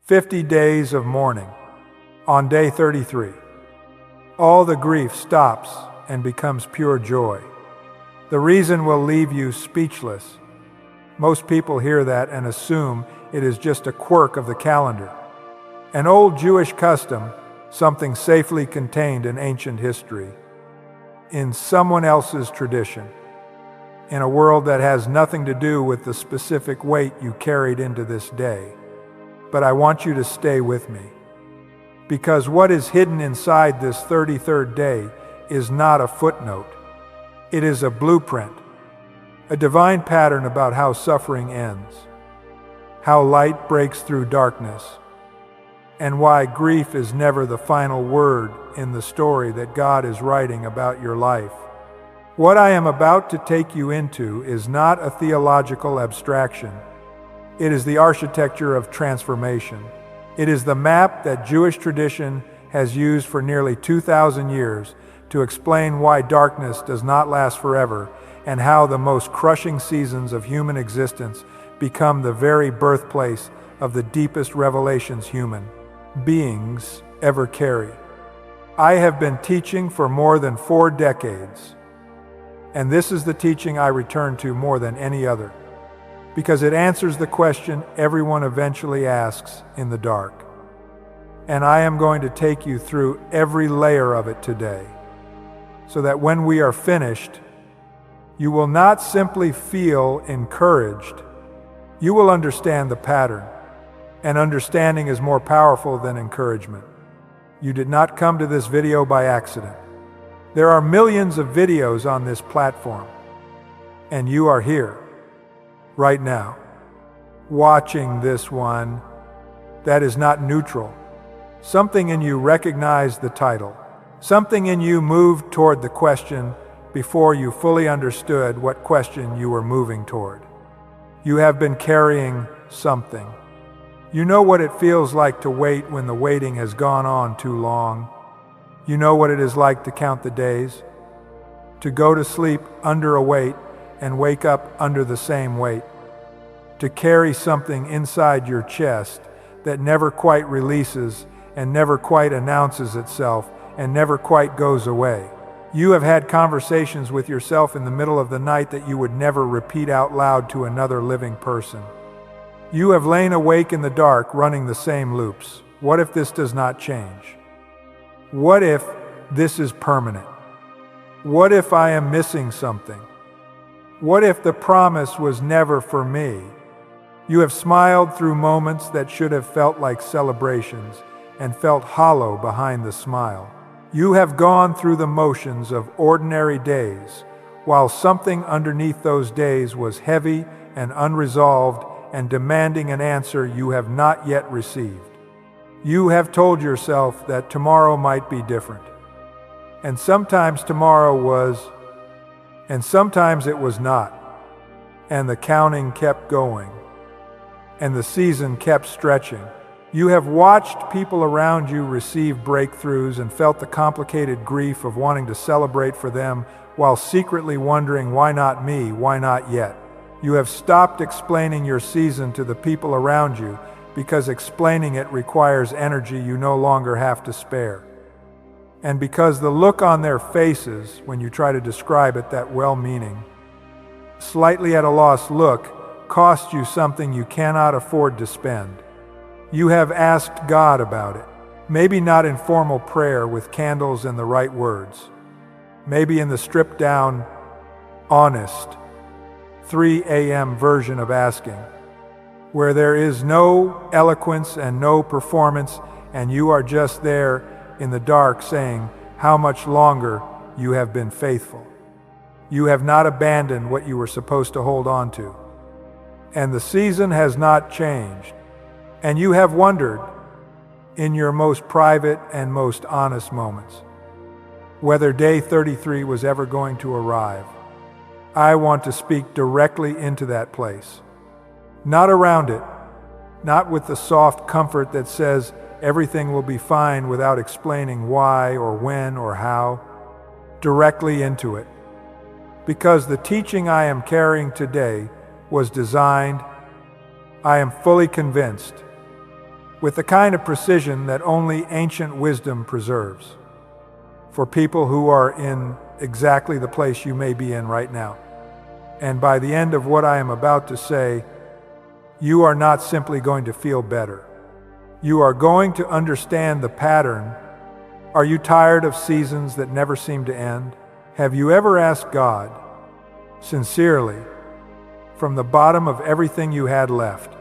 50 days of mourning. On day 33, all the grief stops and becomes pure joy. The reason will leave you speechless. Most people hear that and assume it is just a quirk of the calendar, an old Jewish custom, something safely contained in ancient history, in someone else's tradition, in a world that has nothing to do with the specific weight you carried into this day. But I want you to stay with me, because what is hidden inside this 33rd day is not a footnote. It is a blueprint, a divine pattern about how suffering ends, how light breaks through darkness, and why grief is never the final word in the story that God is writing about your life. What I am about to take you into is not a theological abstraction. It is the architecture of transformation. It is the map that Jewish tradition has used for nearly 2,000 years to explain why darkness does not last forever and how the most crushing seasons of human existence become the very birthplace of the deepest revelations human beings ever carry. I have been teaching for more than 4 decades, and this is the teaching I return to more than any other, because it answers the question everyone eventually asks in the dark. And I am going to take you through every layer of it today, so that when we are finished, you will not simply feel encouraged, you will understand the pattern. And understanding is more powerful than encouragement. You did not come to this video by accident. There are millions of videos on this platform, and you are here, right now, watching this one. That is not neutral. Something in you recognized the title. Something in you moved toward the question before you fully understood what question you were moving toward. You have been carrying something. You know what it feels like to wait when the waiting has gone on too long. You know what it is like to count the days, to go to sleep under a weight and wake up under the same weight, to carry something inside your chest that never quite releases and never quite announces itself and never quite goes away. You have had conversations with yourself in the middle of the night that you would never repeat out loud to another living person. You have lain awake in the dark running the same loops. What if this does not change? What if this is permanent? What if I am missing something? What if the promise was never for me? You have smiled through moments that should have felt like celebrations and felt hollow behind the smile. You have gone through the motions of ordinary days, while something underneath those days was heavy and unresolved and demanding an answer you have not yet received. You have told yourself that tomorrow might be different. And sometimes tomorrow was, and sometimes it was not. And the counting kept going, and the season kept stretching. You have watched people around you receive breakthroughs and felt the complicated grief of wanting to celebrate for them while secretly wondering, why not me, why not yet? You have stopped explaining your season to the people around you because explaining it requires energy you no longer have to spare. And because the look on their faces when you try to describe it, that well-meaning, slightly at a loss look, costs you something you cannot afford to spend. You have asked God about it, maybe not in formal prayer with candles and the right words, maybe in the stripped-down, honest, 3 a.m. version of asking, where there is no eloquence and no performance, and you are just there in the dark saying how much longer you have been faithful. You have not abandoned what you were supposed to hold on to. And the season has not changed. And you have wondered, in your most private and most honest moments, whether day 33 was ever going to arrive. I want to speak directly into that place. Not around it, not with the soft comfort that says everything will be fine without explaining why or when or how. Directly into it. Because the teaching I am carrying today was designed, I am fully convinced, with the kind of precision that only ancient wisdom preserves, for people who are in exactly the place you may be in right now. And by the end of what I am about to say, you are not simply going to feel better. You are going to understand the pattern. Are you tired of seasons that never seem to end? Have you ever asked God, sincerely, from the bottom of everything you had left,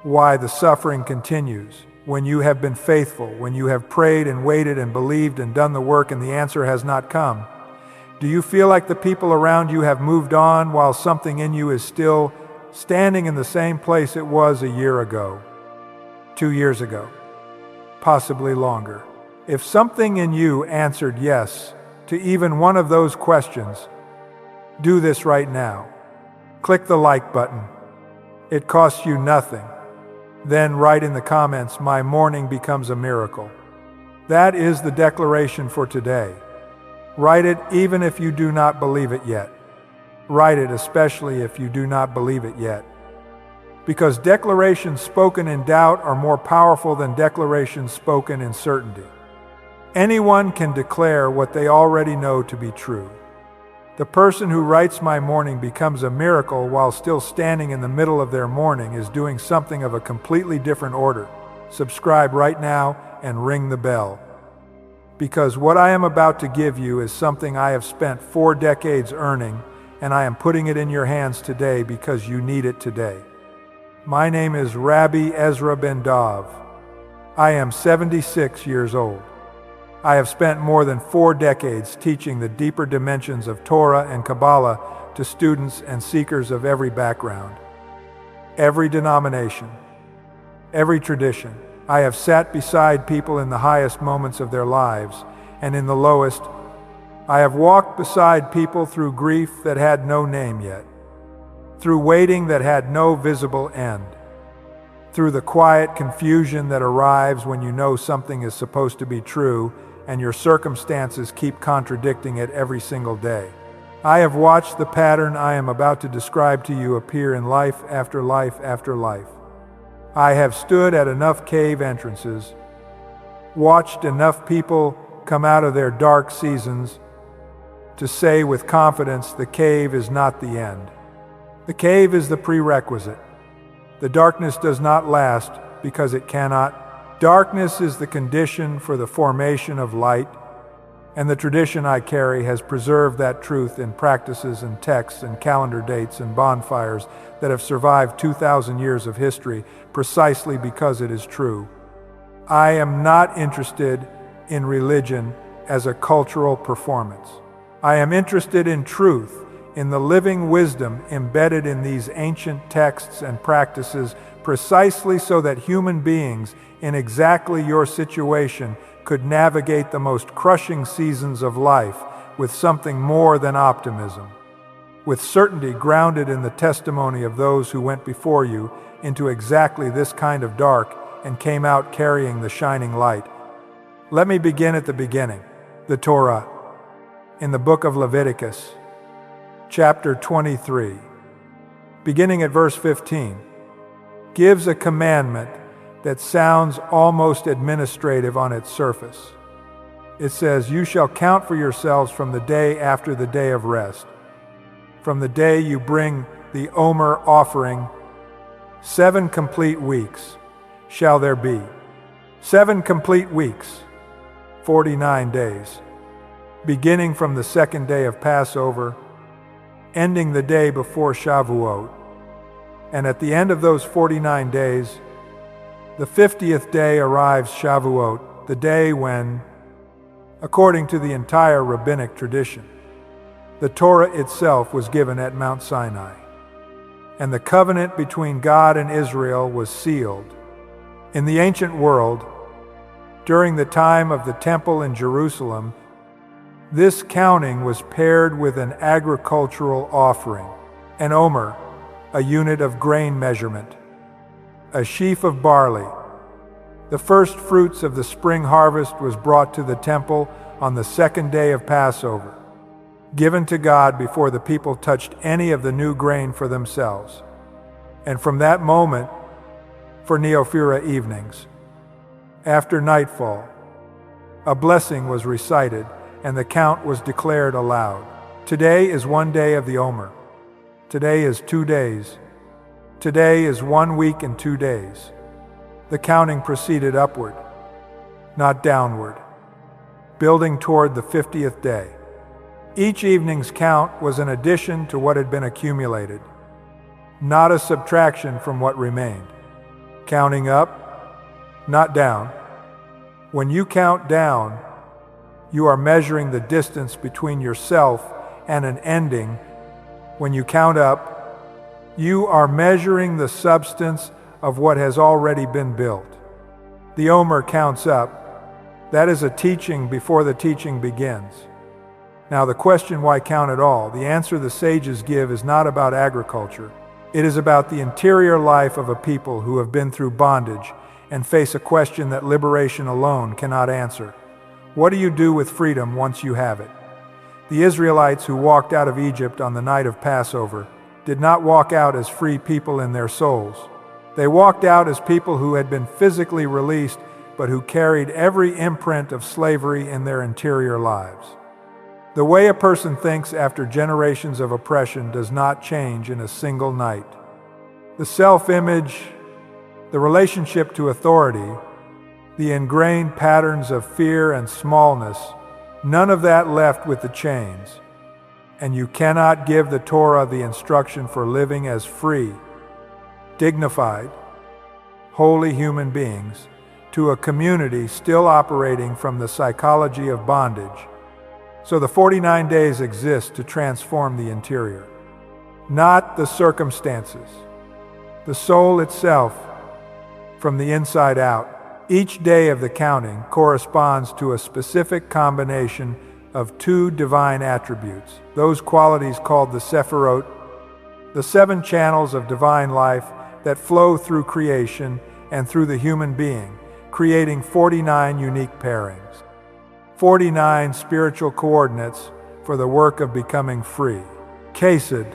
why the suffering continues when you have been faithful, when you have prayed and waited and believed and done the work and the answer has not come? Do you feel like the people around you have moved on while something in you is still standing in the same place it was a year ago, 2 years ago, possibly longer? If something in you answered yes to even one of those questions, do this right now. Click the like button. It costs you nothing. Then write in the comments, "My mourning becomes a miracle." That is the declaration for today. Write it even if you do not believe it yet. Write it especially if you do not believe it yet. Because declarations spoken in doubt are more powerful than declarations spoken in certainty. Anyone can declare what they already know to be true. The person who writes "My mourning becomes a miracle" while still standing in the middle of their mourning is doing something of a completely different order. Subscribe right now and ring the bell. Because what I am about to give you is something I have spent 4 decades earning, and I am putting it in your hands today because you need it today. My name is Rabbi Ezra Ben Dov. I am 76 years old. I have spent more than 4 decades teaching the deeper dimensions of Torah and Kabbalah to students and seekers of every background, every denomination, every tradition. I have sat beside people in the highest moments of their lives, and in the lowest, I have walked beside people through grief that had no name yet, through waiting that had no visible end, through the quiet confusion that arrives when you know something is supposed to be true and your circumstances keep contradicting it every single day. I have watched the pattern I am about to describe to you appear in life after life after life. I have stood at enough cave entrances, watched enough people come out of their dark seasons to say with confidence the cave is not the end. The cave is the prerequisite. The darkness does not last because it cannot. Darkness is the condition for the formation of light, and the tradition I carry has preserved that truth in practices and texts and calendar dates and bonfires that have survived 2,000 years of history precisely because it is true. I am not interested in religion as a cultural performance. I am interested in truth, in the living wisdom embedded in these ancient texts and practices, precisely so that human beings in exactly your situation could navigate the most crushing seasons of life with something more than optimism, with certainty grounded in the testimony of those who went before you into exactly this kind of dark and came out carrying the shining light. Let me begin at the beginning. The Torah, in the book of Leviticus, chapter 23, beginning at verse 15, gives a commandment that sounds almost administrative on its surface. It says, "You shall count for yourselves from the day after the day of rest, from the day you bring the Omer offering, 7 complete weeks shall there be." 7 complete weeks, 49 days, beginning from the 2nd day of Passover, ending the day before Shavuot. And at the end of those 49 days, the 50th day arrives Shavuot, the day when, according to the entire rabbinic tradition, the Torah itself was given at Mount Sinai, and the covenant between God and Israel was sealed. In the ancient world, during the time of the temple in Jerusalem, this counting was paired with an agricultural offering, an Omer, a unit of grain measurement, a sheaf of barley. The first fruits of the spring harvest was brought to the temple on the 2nd day of Passover, given to God before the people touched any of the new grain for themselves. And from that moment, for Neophira evenings. After nightfall, a blessing was recited, and the count was declared aloud. Today is 1 day of the Omer. Today is 2 days. Today is 1 week and 2 days. The counting proceeded upward, not downward, building toward the 50th day. Each evening's count was an addition to what had been accumulated, not a subtraction from what remained. Counting up, not down. When you count down, you are measuring the distance between yourself and an ending. When you count up, you are measuring the substance of what has already been built. The Omer counts up. That is a teaching before the teaching begins. Now the question, why count at all? The answer the sages give is not about agriculture. It is about the interior life of a people who have been through bondage and face a question that liberation alone cannot answer. What do you do with freedom once you have it? The Israelites who walked out of Egypt on the night of Passover did not walk out as free people in their souls. They walked out as people who had been physically released, but who carried every imprint of slavery in their interior lives. The way a person thinks after generations of oppression does not change in a single night. The self-image, the relationship to authority, the ingrained patterns of fear and smallness, none of that left with the chains. And you cannot give the Torah the instruction for living as free, dignified, holy human beings to a community still operating from the psychology of bondage. So the 49 days exist to transform the interior, not the circumstances, the soul itself from the inside out. Each day of the counting corresponds to a specific combination of 2 divine attributes, those qualities called the Sephirot, the 7 channels of divine life that flow through creation and through the human being, creating 49 unique pairings. 49 spiritual coordinates for the work of becoming free. Chesed,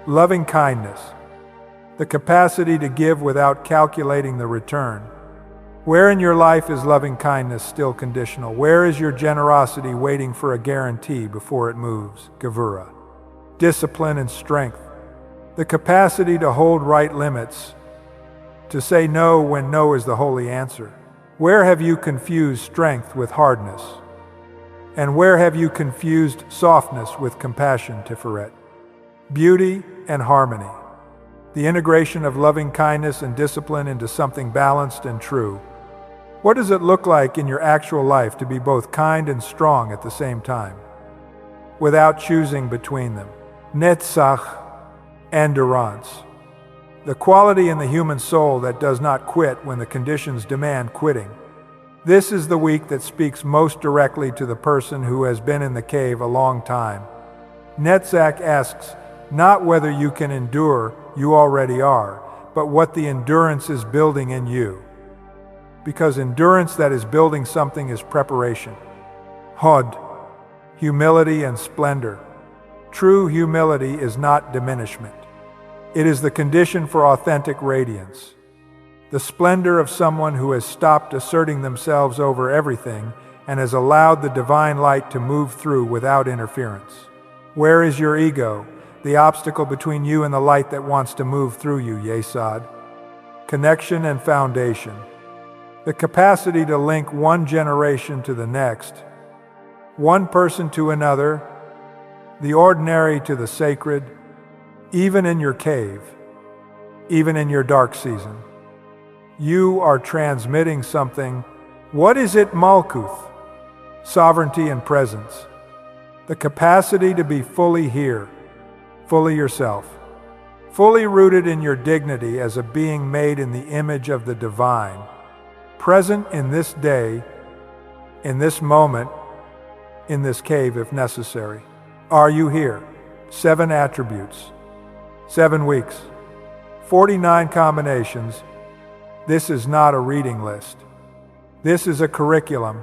loving kindness, the capacity to give without calculating the return. Where in your life is loving kindness still conditional? Where is your generosity waiting for a guarantee before it moves? Gevurah, discipline and strength, the capacity to hold right limits, to say no when no is the holy answer. Where have you confused strength with hardness? And where have you confused softness with compassion, Tiferet? Beauty and harmony, the integration of loving kindness and discipline into something balanced and true. What does it look like in your actual life to be both kind and strong at the same time, without choosing between them? Netzach, endurance, the quality in the human soul that does not quit when the conditions demand quitting. This is the week that speaks most directly to the person who has been in the cave a long time. Netzach asks not whether you can endure, you already are, but what the endurance is building in you. Because endurance that is building something is preparation. Hod, humility and splendor. True humility is not diminishment. It is the condition for authentic radiance. The splendor of someone who has stopped asserting themselves over everything and has allowed the divine light to move through without interference. Where is your ego, the obstacle between you and the light that wants to move through you, Yesod? Connection and foundation. The capacity to link one generation to the next, one person to another, the ordinary to the sacred, even in your cave, even in your dark season. You are transmitting something. What is it, Malkuth? Sovereignty and presence. The capacity to be fully here, fully yourself, fully rooted in your dignity as a being made in the image of the divine, present in this day, in this moment, in this cave if necessary. Are you here? 7 attributes, 7 weeks, 49 combinations. This is not a reading list. This is a curriculum,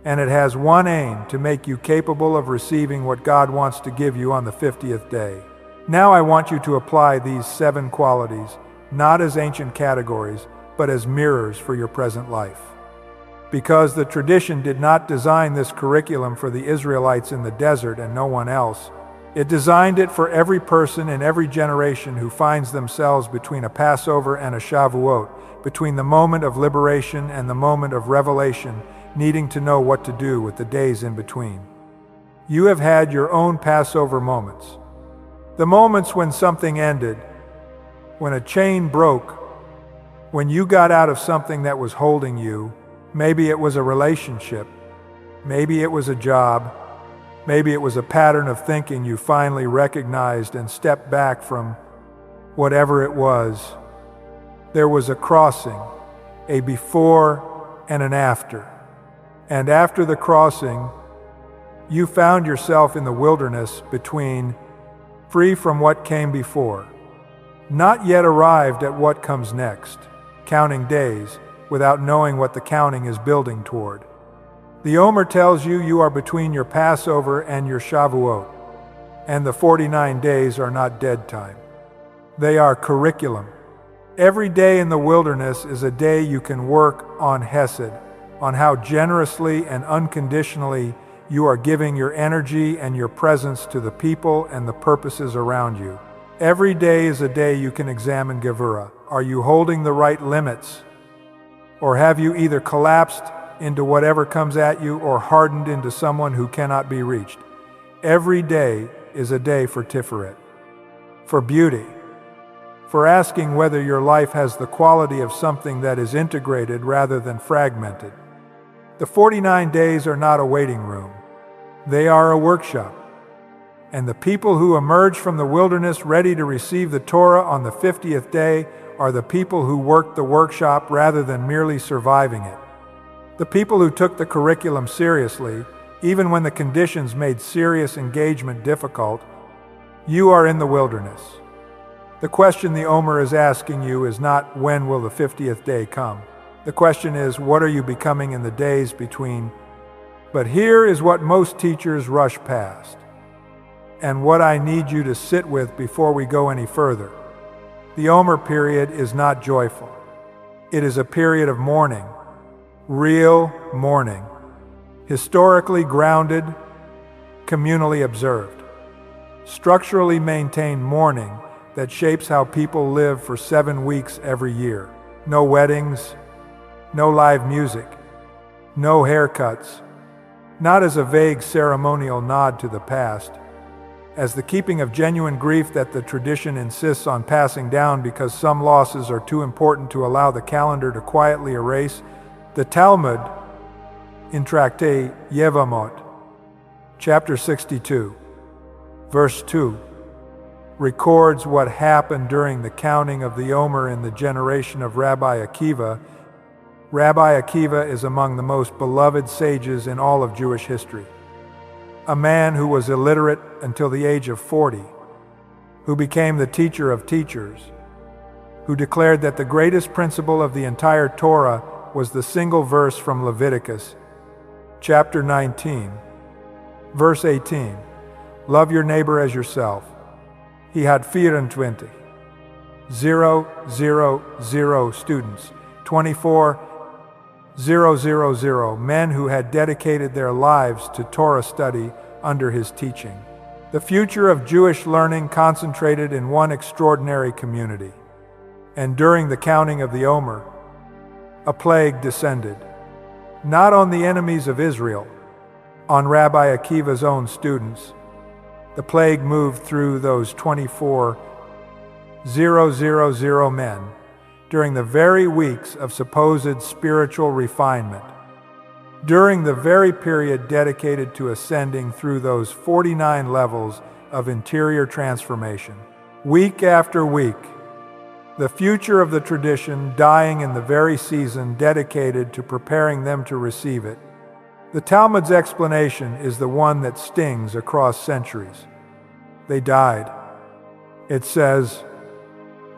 and it has one aim: to make you capable of receiving what God wants to give you on the 50th day. Now I want you to apply these 7 qualities, not as ancient categories, but as mirrors for your present life. Because the tradition did not design this curriculum for the Israelites in the desert and no one else, it designed it for every person in every generation who finds themselves between a Passover and a Shavuot, between the moment of liberation and the moment of revelation, needing to know what to do with the days in between. You have had your own Passover moments. The moments when something ended, when a chain broke, when you got out of something that was holding you. Maybe it was a relationship, maybe it was a job, maybe it was a pattern of thinking you finally recognized and stepped back from. Whatever it was, there was a crossing, a before and an after. And after the crossing, you found yourself in the wilderness between, free from what came before, not yet arrived at what comes next, counting days, without knowing what the counting is building toward. The Omer tells you you are between your Passover and your Shavuot, and the 49 days are not dead time. They are curriculum. Every day in the wilderness is a day you can work on Hesed, on how generously and unconditionally you are giving your energy and your presence to the people and the purposes around you. Every day is a day you can examine Gevurah. Are you holding the right limits? Or have you either collapsed into whatever comes at you or hardened into someone who cannot be reached? Every day is a day for Tiferet, for beauty, for asking whether your life has the quality of something that is integrated rather than fragmented. The 49 days are not a waiting room. They are a workshop. And the people who emerge from the wilderness ready to receive the Torah on the 50th day are the people who worked the workshop rather than merely surviving it. The people who took the curriculum seriously, even when the conditions made serious engagement difficult. You are in the wilderness. The question the Omer is asking you is not when will the 50th day come. The question is, what are you becoming in the days between? But here is what most teachers rush past, and what I need you to sit with before we go any further. The Omer period is not joyful. It is a period of mourning, real mourning, historically grounded, communally observed, structurally maintained mourning that shapes how people live for 7 weeks every year. No weddings, no live music, no haircuts, not as a vague ceremonial nod to the past, as the keeping of genuine grief that the tradition insists on passing down because some losses are too important to allow the calendar to quietly erase. The Talmud, in Tractate Yevamot, chapter 62, verse 2, records what happened during the counting of the Omer in the generation of Rabbi Akiva. Rabbi Akiva is among the most beloved sages in all of Jewish history. A man who was illiterate until the age of 40, who became the teacher of teachers, who declared that the greatest principle of the entire Torah was the single verse from Leviticus, chapter 19, verse 18, love your neighbor as yourself. He had 24, 000 students, 24,000 men who had dedicated their lives to Torah study under his teaching. The future of Jewish learning concentrated in one extraordinary community. And during the counting of the Omer, a plague descended, not on the enemies of Israel, on Rabbi Akiva's own students. The plague moved through those 24,000 men during the very weeks of supposed spiritual refinement, during the very period dedicated to ascending through those 49 levels of interior transformation. Week after week, the future of the tradition dying in the very season dedicated to preparing them to receive it. The Talmud's explanation is the one that stings across centuries. They died. It says,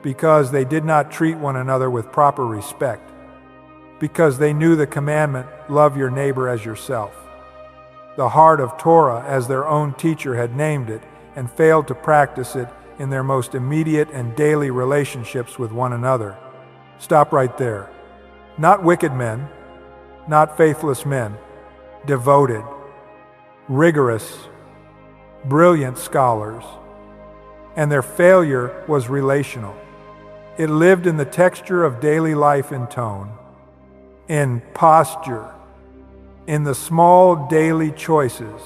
because they did not treat one another with proper respect, because they knew the commandment, love your neighbor as yourself, the heart of Torah as their own teacher had named it, and failed to practice it in their most immediate and daily relationships with one another. Stop right there. Not wicked men, not faithless men, devoted, rigorous, brilliant scholars. And their failure was relational. It lived in the texture of daily life in tone, in posture, in the small daily choices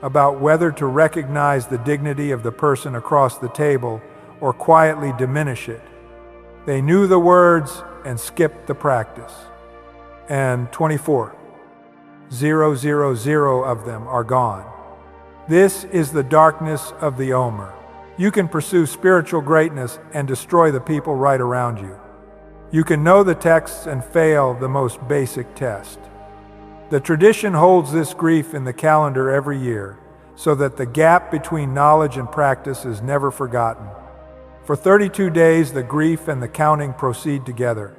about whether to recognize the dignity of the person across the table or quietly diminish it. They knew the words and skipped the practice. And 24,000 of them are gone. This is the darkness of the Omer. You can pursue spiritual greatness and destroy the people right around you. You can know the texts and fail the most basic test. The tradition holds this grief in the calendar every year, so that the gap between knowledge and practice is never forgotten. For 32 days, the grief and the counting proceed together,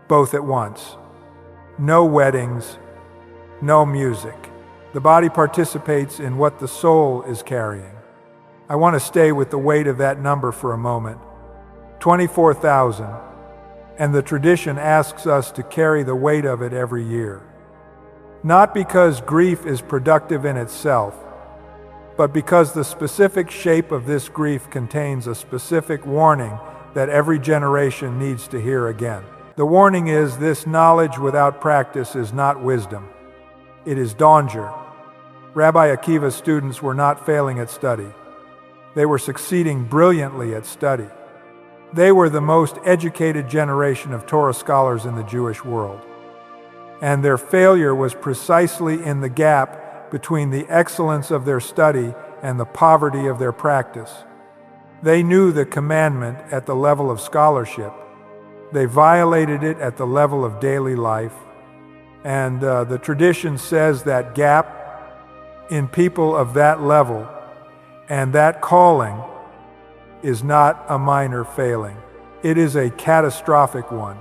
both at once. No weddings, no music. The body participates in what the soul is carrying. I want to stay with the weight of that number for a moment. 24,000, and the tradition asks us to carry the weight of it every year. Not because grief is productive in itself, but because the specific shape of this grief contains a specific warning that every generation needs to hear again. The warning is this: knowledge without practice is not wisdom. It is danger. Rabbi Akiva's students were not failing at study. They were succeeding brilliantly at study. They were the most educated generation of Torah scholars in the Jewish world. And their failure was precisely in the gap between the excellence of their study and the poverty of their practice. They knew the commandment at the level of scholarship. They violated it at the level of daily life. And the tradition says that gap in people of that level and that calling is not a minor failing. It is a catastrophic one.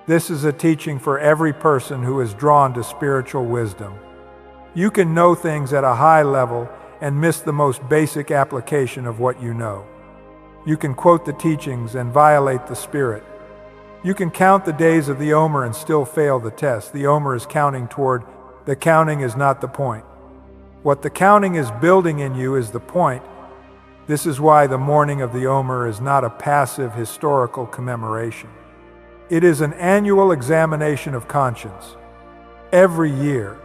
This is a teaching for every person who is drawn to spiritual wisdom. You can know things at a high level and miss the most basic application of what you know. You can quote the teachings and violate the spirit. You can count the days of the Omer and still fail the test. The Omer is counting toward. The counting is not the point. What the counting is building in you is the point. This is why the mourning of the Omer is not a passive historical commemoration. It is an annual examination of conscience. Every year,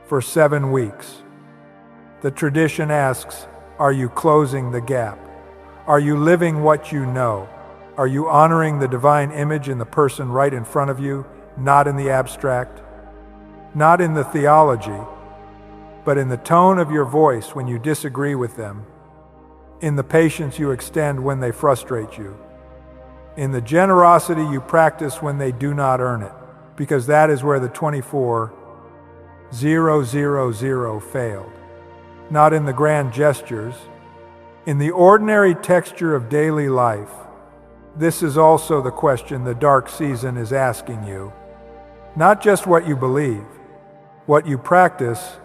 for 7 weeks. The tradition asks, are you closing the gap? Are you living what you know? Are you honoring the divine image in the person right in front of you, not in the abstract? Not in the theology, but in the tone of your voice when you disagree with them, in the patience you extend when they frustrate you, in the generosity you practice when they do not earn it, because that is where the 24,000 failed. Not in the grand gestures, in the ordinary texture of daily life. This is also the question the dark season is asking you. Not just what you believe, what you practice,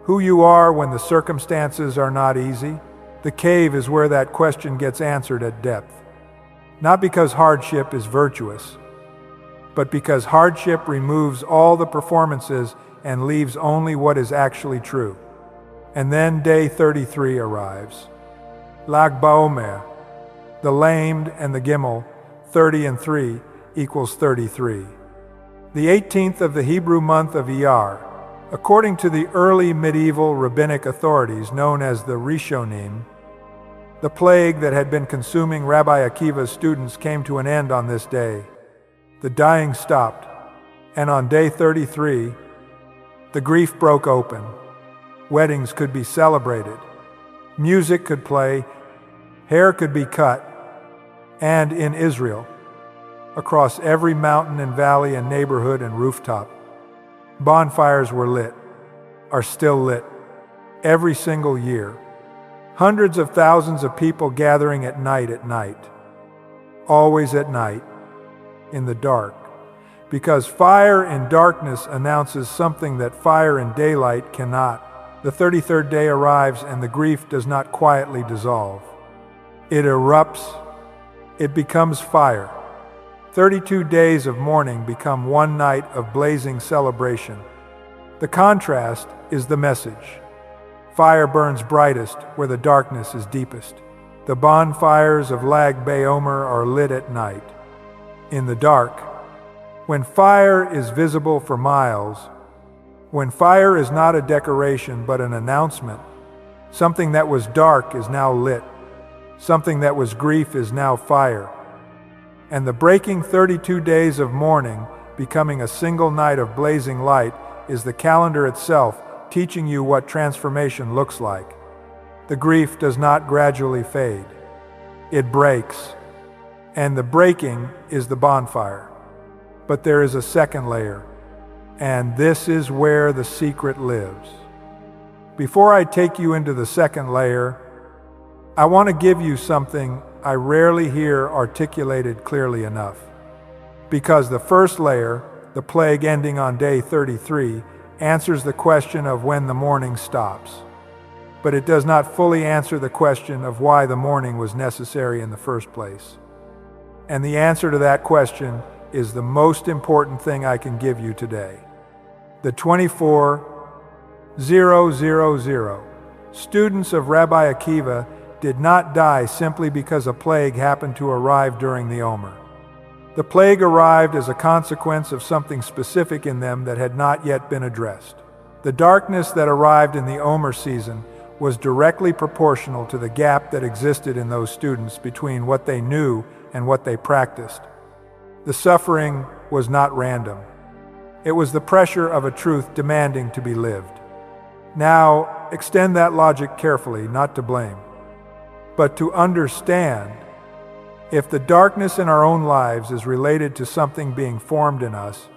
who you are when the circumstances are not easy. The cave is where that question gets answered at depth. Not because hardship is virtuous, but because hardship removes all the performances and leaves only what is actually true. And then day 33 arrives. Lag BaOmer, the lamed and the gimel, 30 and 3 equals 33. The 18th of the Hebrew month of Iyar, according to the early medieval rabbinic authorities known as the Rishonim, the plague that had been consuming Rabbi Akiva's students came to an end on this day. The dying stopped, and on day 33, the grief broke open. Weddings could be celebrated. Music could play. Hair could be cut. And in Israel, across every mountain and valley and neighborhood and rooftop, bonfires were lit, are still lit, every single year. Hundreds of thousands of people gathering at night, always at night, in the dark, because fire in darkness announces something that fire in daylight cannot. The 33rd day arrives and the grief does not quietly dissolve. It erupts. It becomes fire. 32 days of mourning become one night of blazing celebration. The contrast is the message. Fire burns brightest where the darkness is deepest. The bonfires of Lag BaOmer are lit at night. In the dark, when fire is visible for miles, when fire is not a decoration but an announcement, something that was dark is now lit. Something that was grief is now fire. And the breaking 32 days of mourning, becoming a single night of blazing light, is the calendar itself teaching you what transformation looks like. The grief does not gradually fade. It breaks. And the breaking is the bonfire. But there is a second layer. And this is where the secret lives. Before I take you into the second layer, I want to give you something I rarely hear articulated clearly enough. Because the first layer, the plague ending on day 33, answers the question of when the mourning stops. But it does not fully answer the question of why the mourning was necessary in the first place. And the answer to that question is the most important thing I can give you today. The 24,000 students of Rabbi Akiva did not die simply because a plague happened to arrive during the Omer. The plague arrived as a consequence of something specific in them that had not yet been addressed. The darkness that arrived in the Omer season was directly proportional to the gap that existed in those students between what they knew and what they practiced. The suffering was not random. It was the pressure of a truth demanding to be lived. Now, extend that logic carefully, not to blame, but to understand. If the darkness in our own lives is related to something being formed in us,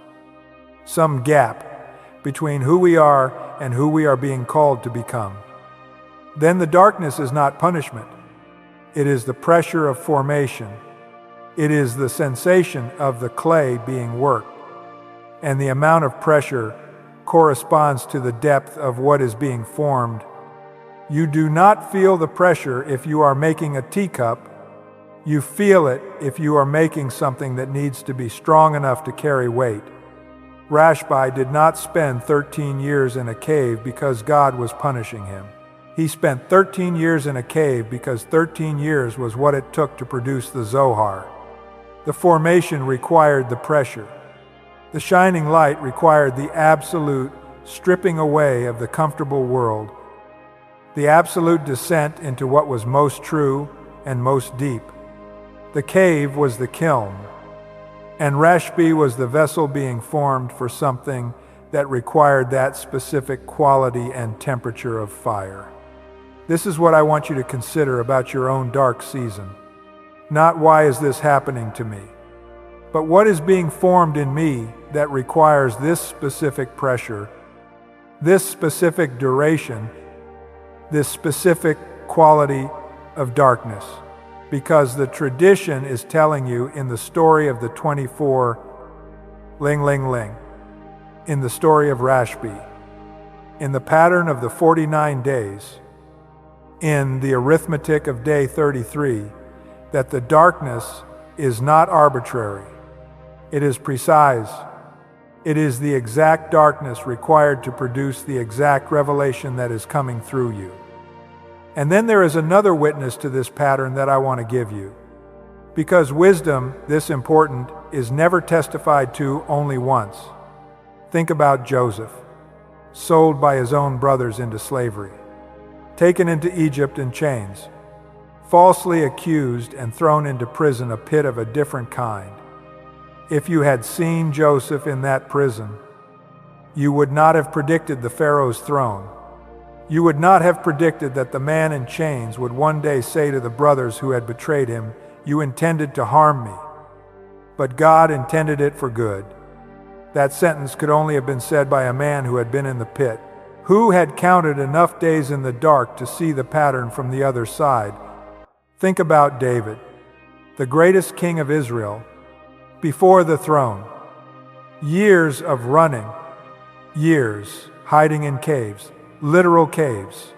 some gap between who we are and who we are being called to become, then the darkness is not punishment. It is the pressure of formation. It is the sensation of the clay being worked. And the amount of pressure corresponds to the depth of what is being formed. You do not feel the pressure if you are making a teacup. You feel it if you are making something that needs to be strong enough to carry weight. Rashbi did not spend 13 years in a cave because God was punishing him. He spent 13 years in a cave because 13 years was what it took to produce the Zohar. The formation required the pressure. The shining light required the absolute stripping away of the comfortable world, the absolute descent into what was most true and most deep. The cave was the kiln, and Rashbi was the vessel being formed for something that required that specific quality and temperature of fire. This is what I want you to consider about your own dark season. Not why is this happening to me, but what is being formed in me that requires this specific pressure, this specific duration, this specific quality of darkness. Because the tradition is telling you in the story of the 24 ling, in the story of Rashbi, in the pattern of the 49 days, in the arithmetic of day 33, that the darkness is not arbitrary. It is precise. It is the exact darkness required to produce the exact revelation that is coming through you. And then there is another witness to this pattern that I want to give you. Because wisdom, this important, is never testified to only once. Think about Joseph, sold by his own brothers into slavery, taken into Egypt in chains, falsely accused and thrown into prison, a pit of a different kind. If you had seen Joseph in that prison, you would not have predicted the Pharaoh's throne. You would not have predicted that the man in chains would one day say to the brothers who had betrayed him, "You intended to harm me, but God intended it for good." That sentence could only have been said by a man who had been in the pit, who had counted enough days in the dark to see the pattern from the other side. Think about David, the greatest king of Israel, before the throne. Years of running, years hiding in caves, literal caves,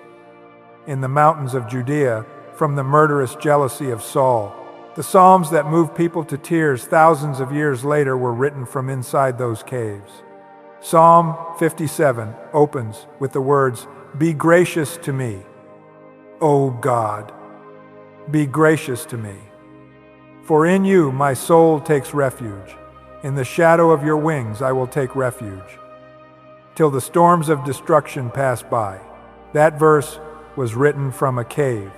in the mountains of Judea, from the murderous jealousy of Saul. The Psalms that moved people to tears thousands of years later were written from inside those caves. Psalm 57 opens with the words, "Be gracious to me, O God, be gracious to me. For in you my soul takes refuge. In the shadow of your wings I will take refuge, till the storms of destruction pass by." That verse was written from a cave.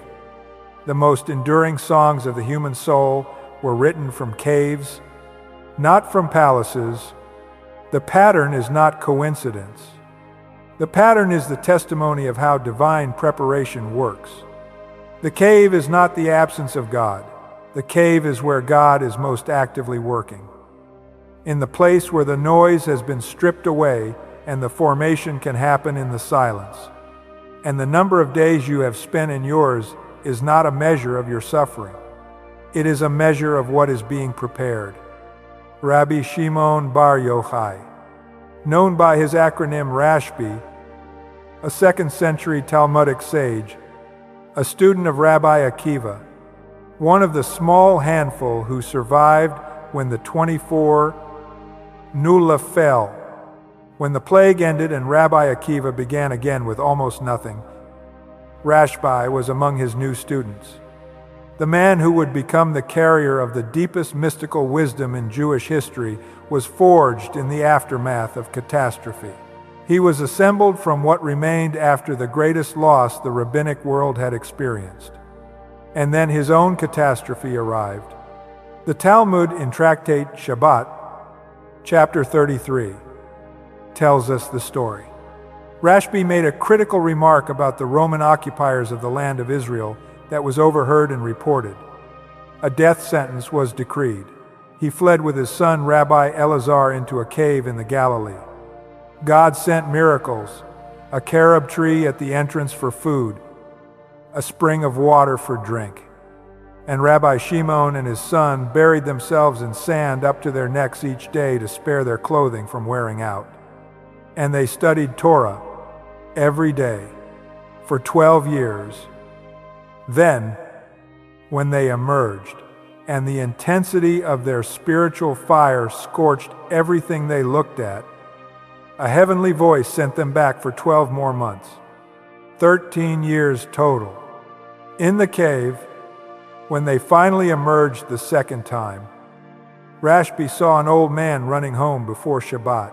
The most enduring songs of the human soul were written from caves, not from palaces. The pattern is not coincidence. The pattern is the testimony of how divine preparation works. The cave is not the absence of God. The cave is where God is most actively working. In the place where the noise has been stripped away and the formation can happen in the silence. And the number of days you have spent in yours is not a measure of your suffering. It is a measure of what is being prepared. Rabbi Shimon bar Yochai, known by his acronym Rashbi, a 2nd century Talmudic sage, a student of Rabbi Akiva, one of the small handful who survived when the 24 Nula fell. When the plague ended and Rabbi Akiva began again with almost nothing, Rashbi was among his new students. The man who would become the carrier of the deepest mystical wisdom in Jewish history was forged in the aftermath of catastrophe. He was assembled from what remained after the greatest loss the rabbinic world had experienced. And then his own catastrophe arrived. The Talmud in Tractate Shabbat, chapter 33, tells us the story. Rashbi made a critical remark about the Roman occupiers of the land of Israel that was overheard and reported. A death sentence was decreed. He fled with his son Rabbi Elazar into a cave in the Galilee. God sent miracles, a carob tree at the entrance for food, a spring of water for drink. And Rabbi Shimon and his son buried themselves in sand up to their necks each day to spare their clothing from wearing out. And they studied Torah every day for 12 years. Then, when they emerged, and the intensity of their spiritual fire scorched everything they looked at, a heavenly voice sent them back for 12 more months, 13 years total. In the cave, when they finally emerged the second time, Rashbi saw an old man running home before Shabbat,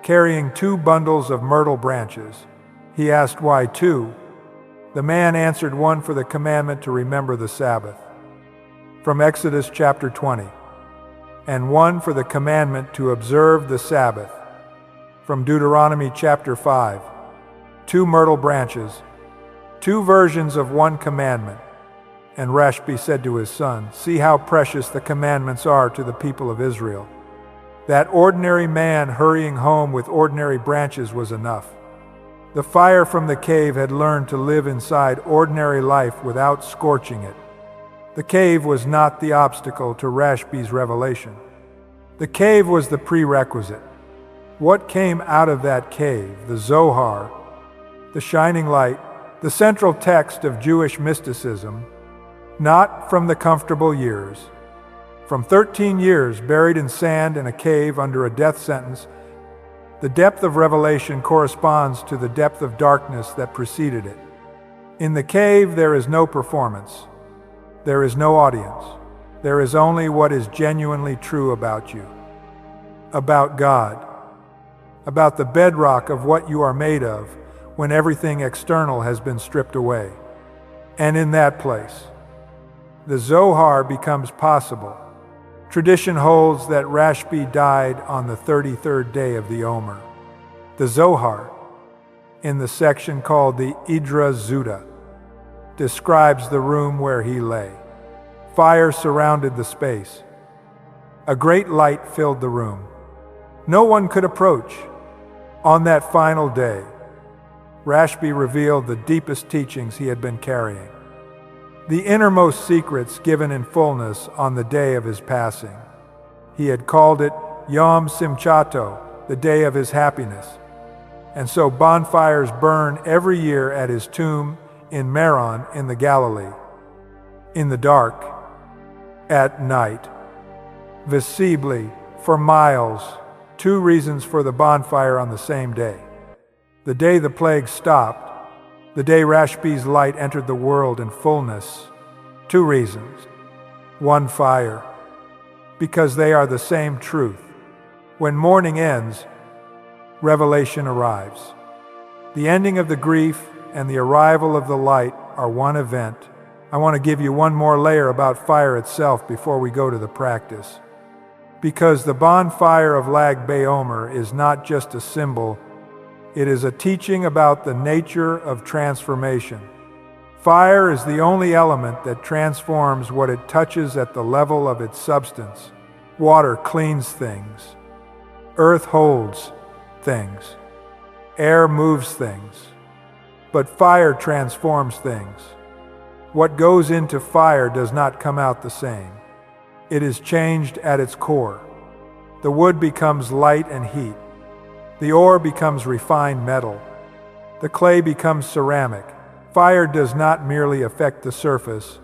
carrying 2 bundles of myrtle branches. He asked why 2. The man answered, 1 for the commandment to remember the Sabbath, from Exodus chapter 20, and 1 for the commandment to observe the Sabbath, from Deuteronomy chapter 5. 2 myrtle branches, 2 versions of 1 commandment. And Rashbi said to his son, "See how precious the commandments are to the people of Israel." That ordinary man hurrying home with ordinary branches was enough. The fire from the cave had learned to live inside ordinary life without scorching it. The cave was not the obstacle to Rashbi's revelation. The cave was the prerequisite. What came out of that cave, the Zohar, the shining light, the central text of Jewish mysticism, not from the comfortable years. From 13 years buried in sand in a cave under a death sentence, the depth of revelation corresponds to the depth of darkness that preceded it. In the cave, there is no performance. There is no audience. There is only what is genuinely true about you, about God, about the bedrock of what you are made of when everything external has been stripped away. And in that place, the Zohar becomes possible. Tradition holds that Rashbi died on the 33rd day of the Omer. The Zohar, in the section called the Idra Zuta, describes the room where he lay. Fire surrounded the space. A great light filled the room. No one could approach. On that final day, Rashbi revealed the deepest teachings he had been carrying, the innermost secrets given in fullness on the day of his passing. He had called it Yom Simchato, the day of his happiness. And so bonfires burn every year at his tomb in Meron in the Galilee. in the dark, at night, visibly, for miles. 2 reasons for the bonfire on the same day. The day the plague stopped, the day Rashbi's light entered the world in fullness. 2 reasons. 1 fire, because they are the same truth. When mourning ends, revelation arrives. The ending of the grief and the arrival of the light are one event. I want to give you one more layer about fire itself before we go to the practice. Because the bonfire of Lag BaOmer is not just a symbol, it is a teaching about the nature of transformation. Fire is the only element that transforms what it touches at the level of its substance. Water cleans things. Earth holds things. Air moves things. But fire transforms things. What goes into fire does not come out the same. It is changed at its core. The wood becomes light and heat. The ore becomes refined metal. The clay becomes ceramic. Fire does not merely affect the surface.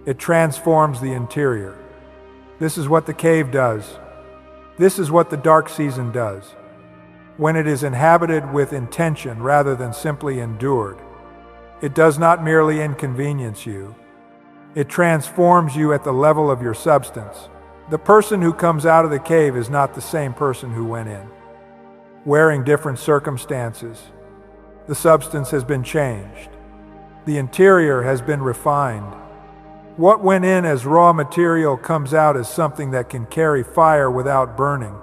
It transforms the interior. This is what the cave does. This is what the dark season does. When it is inhabited with intention rather than simply endured, it does not merely inconvenience you. It transforms you at the level of your substance. The person who comes out of the cave is not the same person who went in. Wearing different circumstances, the substance has been changed. The interior has been refined. What went in as raw material comes out as something that can carry fire without burning.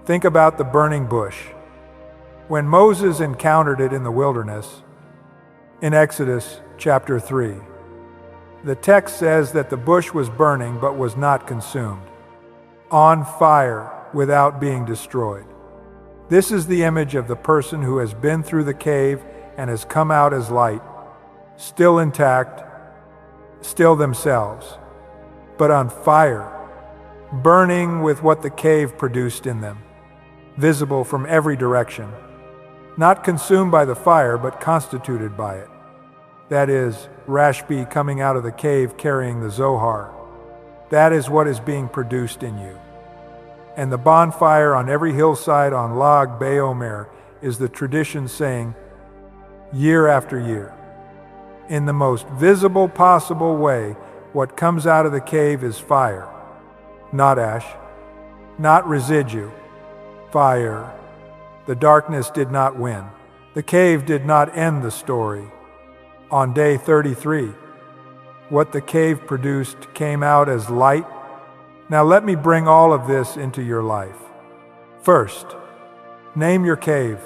Think about the burning bush. When Moses encountered it in the wilderness, in Exodus chapter 3, the text says that the bush was burning but was not consumed, on fire without being destroyed. This is the image of the person who has been through the cave and has come out as light, still intact, still themselves, but on fire, burning with what the cave produced in them, visible from every direction, not consumed by the fire but constituted by it. That is, Rashbi coming out of the cave carrying the Zohar. That is what is being produced in you. And the bonfire on every hillside on Lag BaOmer is the tradition saying, year after year, in the most visible possible way, what comes out of the cave is fire, not ash, not residue, fire. The darkness did not win. The cave did not end the story. On day 33, what the cave produced came out as light. Now let me bring all of this into your life. First, name your cave.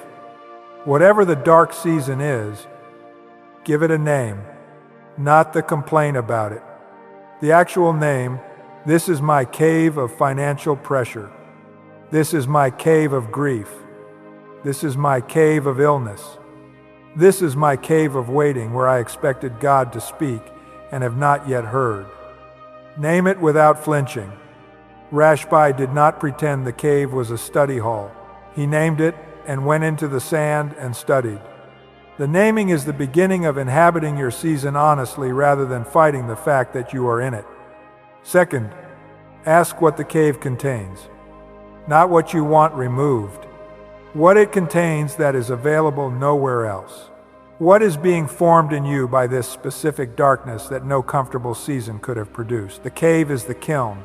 Whatever the dark season is, give it a name, not the complaint about it. The actual name, this is my cave of financial pressure. This is my cave of grief. This is my cave of illness. This is my cave of waiting where I expected God to speak and have not yet heard. Name it without flinching. Rashbi did not pretend the cave was a study hall. He named it and went into the sand and studied. The naming is the beginning of inhabiting your season honestly rather than fighting the fact that you are in it. Second, ask what the cave contains, not what you want removed. What it contains that is available nowhere else. What is being formed in you by this specific darkness that no comfortable season could have produced? The cave is the kiln.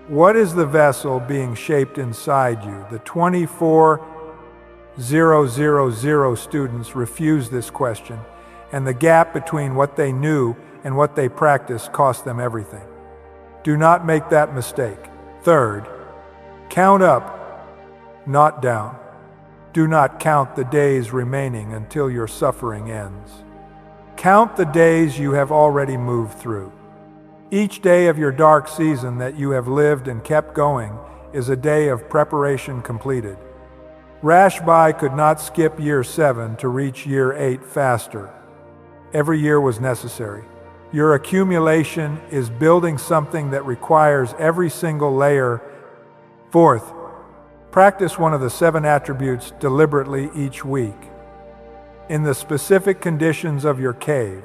What is the vessel being shaped inside you? The 24,000 students refused this question, and the gap between what they knew and what they practiced cost them everything. Do not make that mistake. Third, count up, not down. Do not count the days remaining until your suffering ends. Count the days you have already moved through. Each day of your dark season that you have lived and kept going is a day of preparation completed. Rashbi could not skip year 7 to reach year 8 faster. Every year was necessary. Your accumulation is building something that requires every single layer. Fourth, practice one of the 7 attributes deliberately each week. In the specific conditions of your cave,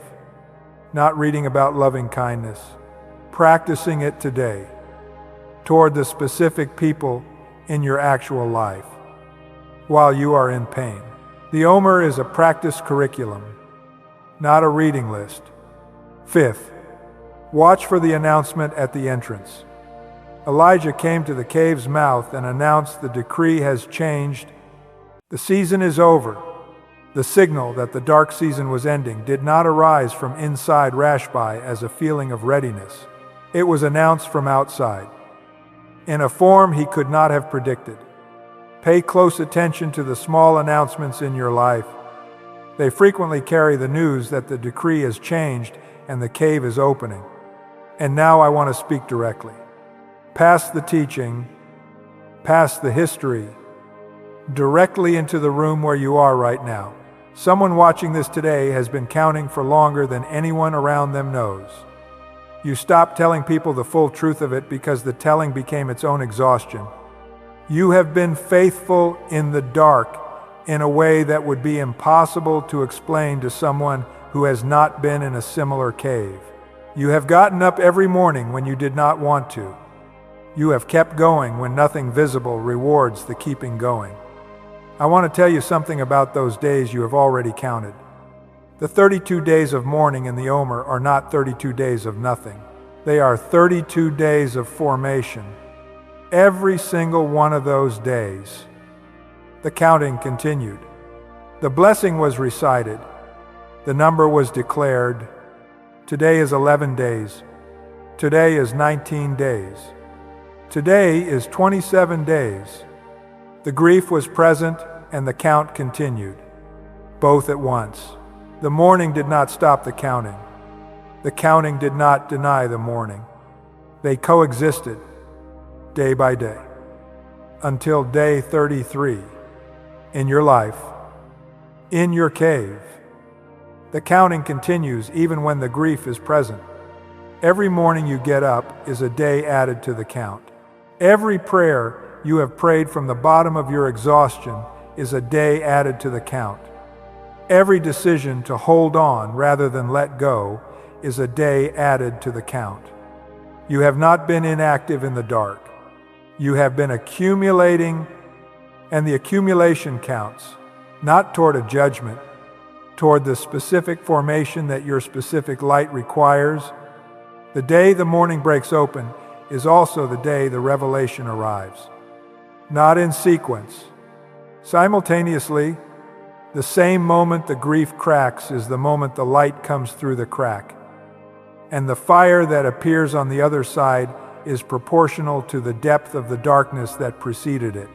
not reading about loving kindness, practicing it today toward the specific people in your actual life while you are in pain. The Omer is a practice curriculum, not a reading list. Fifth, watch for the announcement at the entrance. Elijah came to the cave's mouth and announced the decree has changed. The season is over. The signal that the dark season was ending did not arise from inside Rashbi as a feeling of readiness. It was announced from outside, in a form he could not have predicted. Pay close attention to the small announcements in your life. They frequently carry the news that the decree has changed and the cave is opening. And now I want to speak directly. Past the teaching, past the history, directly into the room where you are right now. Someone watching this today has been counting for longer than anyone around them knows. You stopped telling people the full truth of it because the telling became its own exhaustion. You have been faithful in the dark in a way that would be impossible to explain to someone who has not been in a similar cave. You have gotten up every morning when you did not want to. You have kept going when nothing visible rewards the keeping going. I want to tell you something about those days you have already counted. The 32 days of mourning in the Omer are not 32 days of nothing. They are 32 days of formation. Every single one of those days, the counting continued. The blessing was recited. The number was declared. Today is 11 days. Today is 19 days. Today is 27 days. The grief was present and the count continued, both at once. The mourning did not stop the counting. The counting did not deny the mourning. They coexisted day by day until day 33 in your life, in your cave. The counting continues even when the grief is present. Every morning you get up is a day added to the count. Every prayer you have prayed from the bottom of your exhaustion is a day added to the count. Every decision to hold on rather than let go is a day added to the count. You have not been inactive in the dark. You have been accumulating, and the accumulation counts, not toward a judgment, toward the specific formation that your specific light requires. The day the morning breaks open is also the day the revelation arrives. Not in sequence. Simultaneously, the same moment the grief cracks is the moment the light comes through the crack. And the fire that appears on the other side is proportional to the depth of the darkness that preceded it.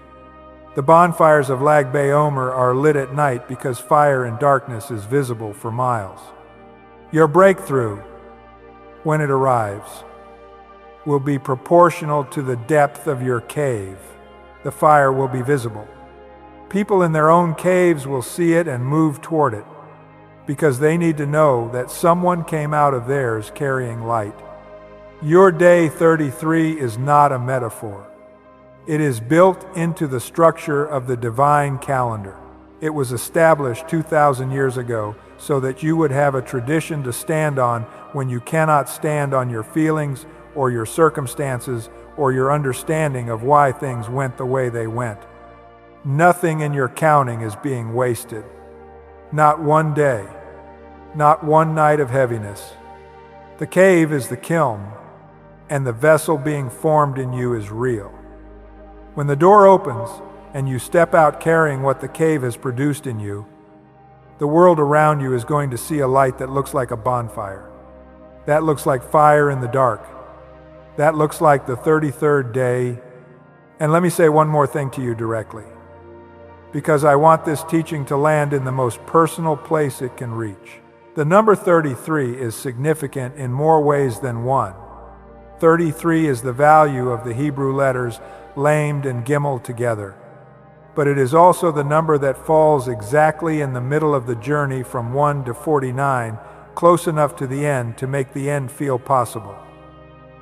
The bonfires of Lag BaOmer are lit at night because fire in darkness is visible for miles. Your breakthrough, when it arrives, will be proportional to the depth of your cave. The fire will be visible. People in their own caves will see it and move toward it because they need to know that someone came out of theirs carrying light. Your day 33 is not a metaphor. It is built into the structure of the divine calendar. It was established 2,000 years ago so that you would have a tradition to stand on when you cannot stand on your feelings or your circumstances or your understanding of why things went the way they went. Nothing in your counting is being wasted. Not one day, not one night of heaviness. The cave is the kiln, and the vessel being formed in you is real. When the door opens and you step out carrying what the cave has produced in you, the world around you is going to see a light that looks like a bonfire. That looks like fire in the dark. That looks like the 33rd day. And let me say one more thing to you directly, because I want this teaching to land in the most personal place it can reach. The number 33 is significant in more ways than one. 33 is the value of the Hebrew letters lamed and gimel together. But it is also the number that falls exactly in the middle of the journey from 1 to 49, close enough to the end to make the end feel possible.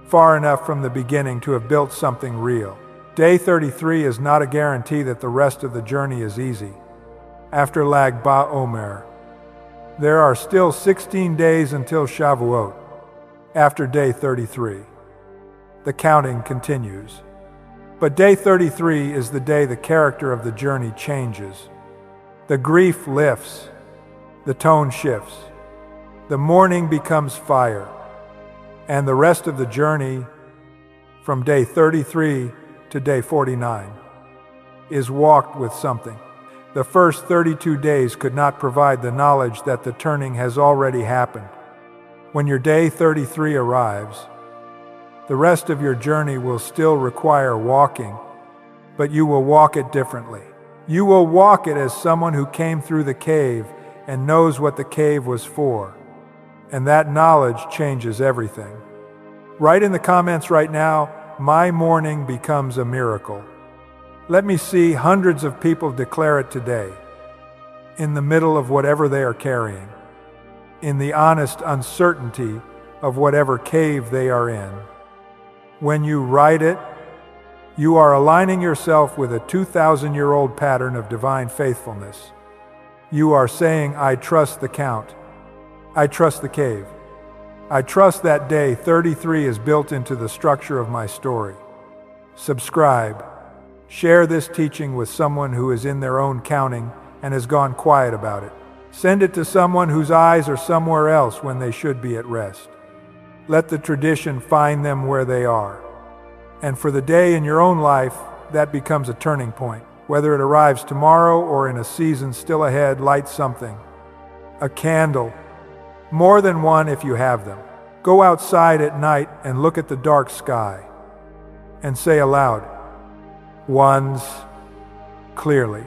Far enough from the beginning to have built something real. Day 33 is not a guarantee that the rest of the journey is easy. After Lag BaOmer, There are still 16 days until Shavuot, after day 33. The counting continues. But day 33 is the day the character of the journey changes. The grief lifts, the tone shifts, the mourning becomes fire, and the rest of the journey, from day 33 to day 49, is walked with something. The first 32 days could not provide the knowledge that the turning has already happened. When your day 33 arrives, the rest of your journey will still require walking, but you will walk it differently. You will walk it as someone who came through the cave and knows what the cave was for. And that knowledge changes everything. Write in the comments right now, "My mourning becomes a miracle." Let me see hundreds of people declare it today, in the middle of whatever they are carrying, in the honest uncertainty of whatever cave they are in. When you write it, you are aligning yourself with a 2,000-year-old pattern of divine faithfulness. You are saying, "I trust the count. I trust the cave. I trust that day 33 is built into the structure of my story." Subscribe. Share this teaching with someone who is in their own counting and has gone quiet about it. Send it to someone whose eyes are somewhere else when they should be at rest. Let the tradition find them where they are. And for the day in your own life, that becomes a turning point. Whether it arrives tomorrow or in a season still ahead, light something. A candle. More than one if you have them. Go outside at night and look at the dark sky. And say aloud, "Ones," clearly,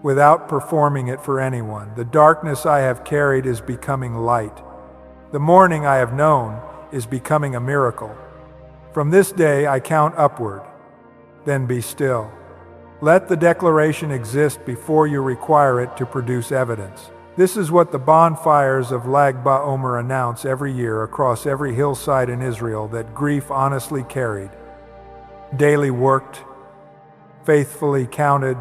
without performing it for anyone. The darkness I have carried is becoming light. The mourning I have known is becoming a miracle. From this day I count upward. Then be still. Let the declaration exist before you require it to produce evidence. This is what the bonfires of Lag BaOmer announce every year across every hillside in Israel that grief honestly carried, daily worked, faithfully counted,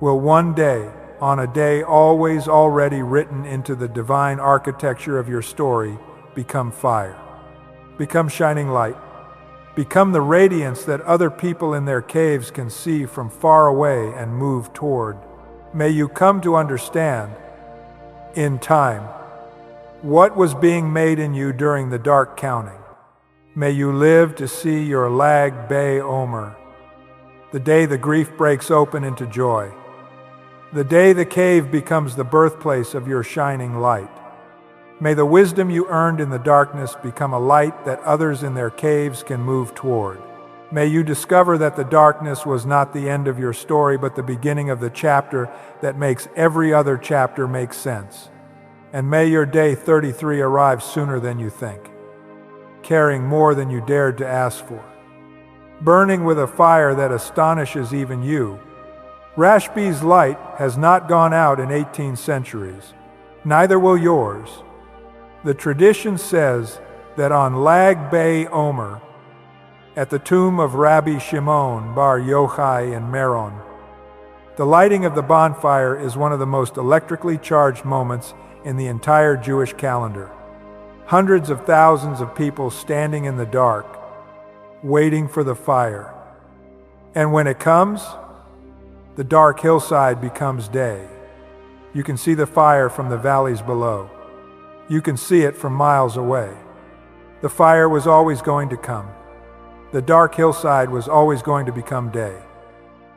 will one day, on a day always already written into the divine architecture of your story, become fire, become shining light, become the radiance that other people in their caves can see from far away and move toward. May you come to understand, in time, what was being made in you during the dark counting. May you live to see your Lag BaOmer, the day the grief breaks open into joy, the day the cave becomes the birthplace of your shining light. May the wisdom you earned in the darkness become a light that others in their caves can move toward. May you discover that the darkness was not the end of your story, but the beginning of the chapter that makes every other chapter make sense. And may your day 33 arrive sooner than you think, carrying more than you dared to ask for, burning with a fire that astonishes even you. Rashbi's light has not gone out in 18 centuries. Neither will yours. The tradition says that on Lag BaOmer, at the tomb of Rabbi Shimon bar Yochai in Meron, the lighting of the bonfire is one of the most electrically charged moments in the entire Jewish calendar. Hundreds of thousands of people standing in the dark, waiting for the fire. And when it comes, the dark hillside becomes day. You can see the fire from the valleys below. You can see it from miles away. The fire was always going to come. The dark hillside was always going to become day.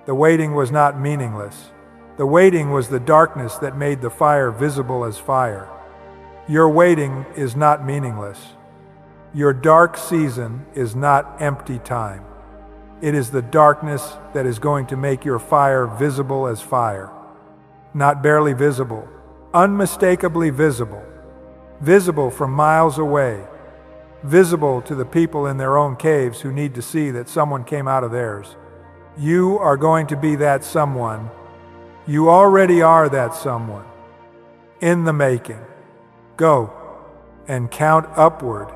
The waiting was not meaningless. The waiting was the darkness that made the fire visible as fire. Your waiting is not meaningless. Your dark season is not empty time. It is the darkness that is going to make your fire visible as fire. Not barely visible, unmistakably visible. Visible from miles away. Visible to the people in their own caves who need to see that someone came out of theirs. You are going to be that someone. You already are that someone. In the making. Go and count upward.